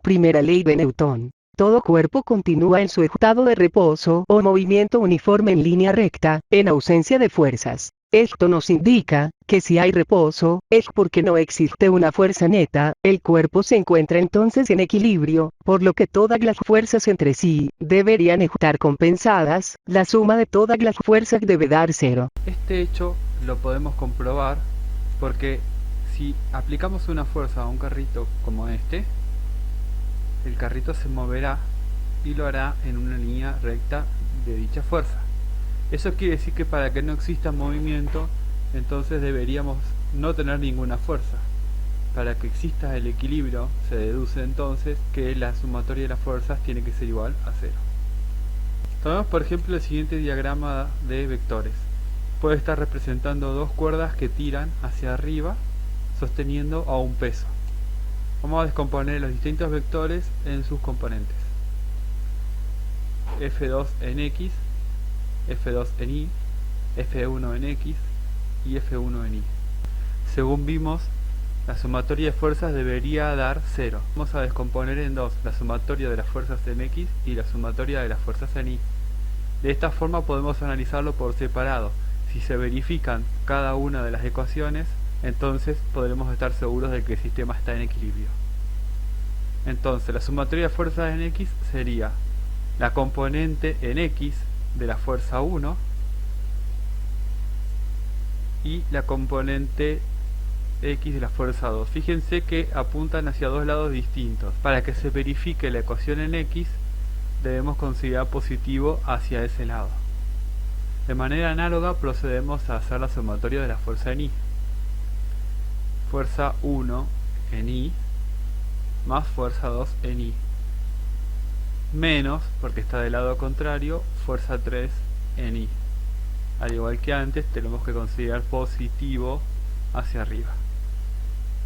Primera ley de Newton. Todo cuerpo continúa en su estado de reposo o movimiento uniforme en línea recta, en ausencia de fuerzas. Esto nos indica, que si hay reposo, es porque no existe una fuerza neta, el cuerpo se encuentra entonces en equilibrio, por lo que todas las fuerzas entre sí, deberían estar compensadas, la suma de todas las fuerzas debe dar cero. Este hecho lo podemos comprobar porque si aplicamos una fuerza a un carrito como este, el carrito se moverá y lo hará en una línea recta de dicha fuerza. Eso quiere decir que para que no exista movimiento, entonces deberíamos no tener ninguna fuerza. Para que exista el equilibrio, se deduce entonces que la sumatoria de las fuerzas tiene que ser igual a cero. Tomemos por ejemplo el siguiente diagrama de vectores. Puede estar representando dos cuerdas que tiran hacia arriba sosteniendo a un peso. Vamos a descomponer los distintos vectores en sus componentes. F2 en X, F2 en Y, F1 en X y F1 en Y. Según vimos, la sumatoria de fuerzas debería dar 0. Vamos a descomponer en dos, la sumatoria de las fuerzas en X y la sumatoria de las fuerzas en Y. De esta forma podemos analizarlo por separado. Si se verifican cada una de las ecuaciones, entonces podremos estar seguros de que el sistema está en equilibrio. Entonces la sumatoria de fuerzas en X sería la componente en X de la fuerza 1 y la componente X de la fuerza 2. Fíjense que apuntan hacia dos lados distintos. Para que se verifique la ecuación en X, debemos considerar positivo hacia ese lado. De manera análoga procedemos a hacer la sumatoria de la fuerza en Y. Fuerza 1 en Y más fuerza 2 en Y. Menos, porque está del lado contrario, fuerza 3 en Y. Al igual que antes, tenemos que considerar positivo hacia arriba.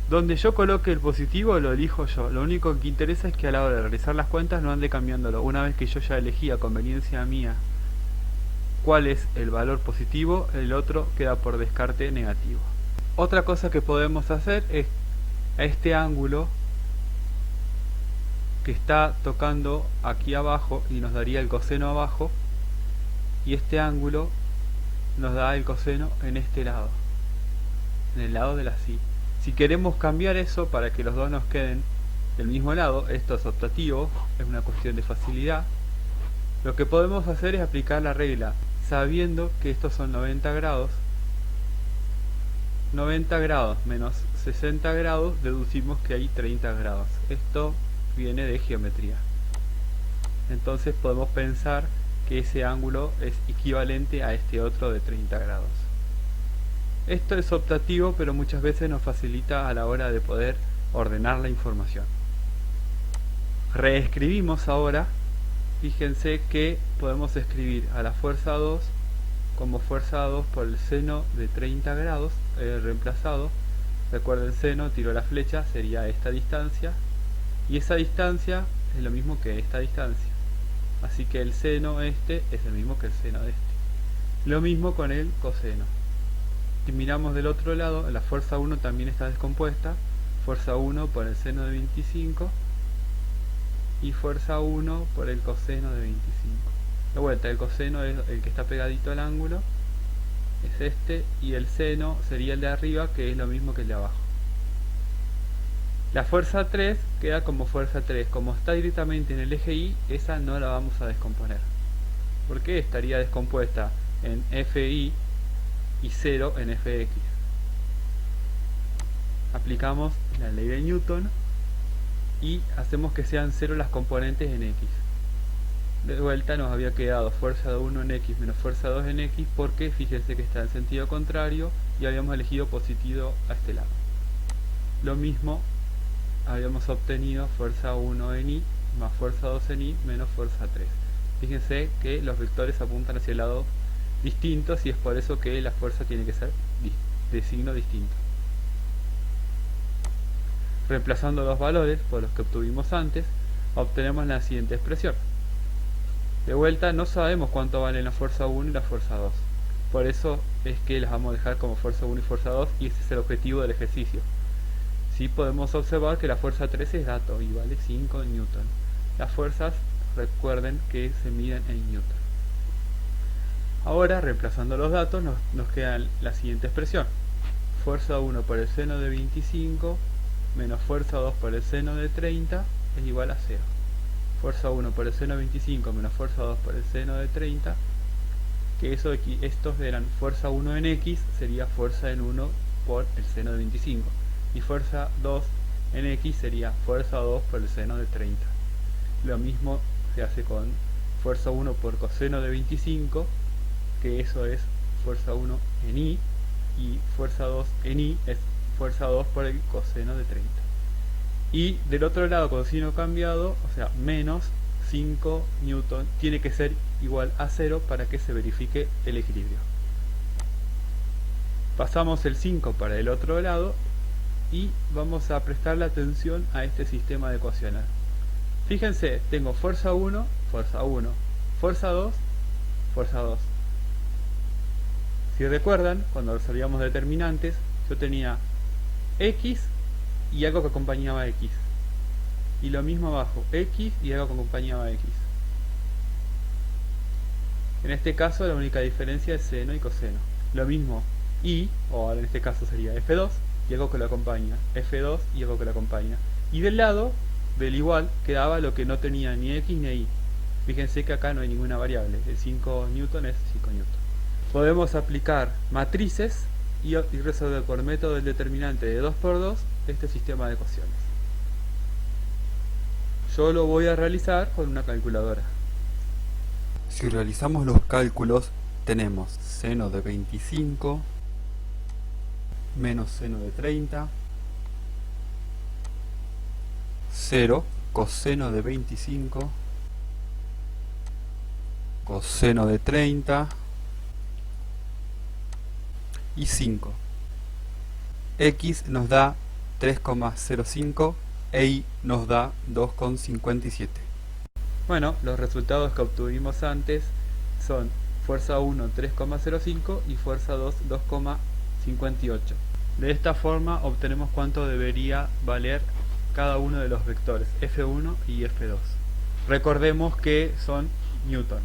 Donde yo coloque el positivo lo elijo yo. Lo único que interesa es que a la hora de realizar las cuentas no ande cambiándolo. Una vez que yo ya elegí a conveniencia mía cuál es el valor positivo, el otro queda por descarte negativo. Otra cosa que podemos hacer es a este ángulo que está tocando aquí abajo y nos daría el coseno abajo, y este ángulo nos da el coseno en este lado, en el lado de la sí. Si queremos cambiar eso para que los dos nos queden del mismo lado, esto es optativo, es una cuestión de facilidad, lo que podemos hacer es aplicar la regla, sabiendo que estos son 90 grados. 90 grados menos 60 grados, deducimos que hay 30 grados. Esto viene de geometría. Entonces podemos pensar que ese ángulo es equivalente a este otro de 30 grados. Esto es optativo, pero muchas veces nos facilita a la hora de poder ordenar la información. Reescribimos ahora. Fíjense que podemos escribir a la fuerza 2 como fuerza 2 por el seno de 30 grados, reemplazado. Recuerden, seno, tiro la flecha, sería esta distancia. Y esa distancia es lo mismo que esta distancia. Así que el seno este es el mismo que el seno de este. Lo mismo con el coseno. Si miramos del otro lado, la fuerza 1 también está descompuesta. Fuerza 1 por el seno de 25 y fuerza 1 por el coseno de 25. De vuelta, el coseno es el que está pegadito al ángulo, es este, y el seno sería el de arriba, que es lo mismo que el de abajo. La fuerza 3 queda como fuerza 3. Como está directamente en el eje Y, esa no la vamos a descomponer, porque estaría descompuesta en FY y 0 en FX. Aplicamos la ley de Newton y hacemos que sean 0 las componentes en X. De vuelta nos había quedado fuerza 1 en X menos fuerza 2 en X, porque fíjense que está en sentido contrario y habíamos elegido positivo a este lado. Lo mismo habíamos obtenido fuerza 1 en Y más fuerza 2 en Y menos fuerza 3. Fíjense que los vectores apuntan hacia el lado distintos y es por eso que la fuerza tiene que ser de signo distinto. Reemplazando los valores por los que obtuvimos antes, obtenemos la siguiente expresión. De vuelta, no sabemos cuánto valen la fuerza 1 y la fuerza 2. Por eso es que las vamos a dejar como fuerza 1 y fuerza 2, y ese es el objetivo del ejercicio. Sí podemos observar que la fuerza 3 es dato y vale 5 newton. Las fuerzas, recuerden que se miden en newton. Ahora, reemplazando los datos, nos queda la siguiente expresión. Fuerza 1 por el seno de 25 menos fuerza 2 por el seno de 30 es igual a 0. Fuerza 1 por el seno de 25 menos fuerza 2 por el seno de 30, que estos eran fuerza 1 en x, sería fuerza en 1 por el seno de 25. Y fuerza 2 en x sería fuerza 2 por el seno de 30. Lo mismo se hace con fuerza 1 por coseno de 25, que eso es fuerza 1 en y fuerza 2 en y es fuerza 2 por el coseno de 30. Y del otro lado, con signo cambiado, o sea, menos 5 newton, tiene que ser igual a 0 para que se verifique el equilibrio. Pasamos el 5 para el otro lado y vamos a prestarle atención a este sistema de ecuaciones. Fíjense, tengo fuerza 1, fuerza 1, fuerza 2, fuerza 2. Si recuerdan, cuando resolvíamos determinantes, yo tenía x y algo que acompañaba x. Y lo mismo abajo, x y algo que acompañaba x. En este caso la única diferencia es seno y coseno. Lo mismo y, o ahora en este caso sería f2 y algo que lo acompaña, f2 y algo que lo acompaña. Y del lado del igual quedaba lo que no tenía ni x ni y. Fíjense que acá no hay ninguna variable, el 5 newton es 5 newton. Podemos aplicar matrices y resolver por método del determinante de 2 por 2 este sistema de ecuaciones. Yo lo voy a realizar con una calculadora. Si realizamos los cálculos, tenemos seno de 25 menos seno de 30, 0, coseno de 25, coseno de 30 y 5. X nos da 3,05 e Y nos da 2,57. Bueno, los resultados que obtuvimos antes son fuerza 1 3,05 y fuerza 2 2,58. De esta forma obtenemos cuánto debería valer cada uno de los vectores F1 y F2. Recordemos que son newton.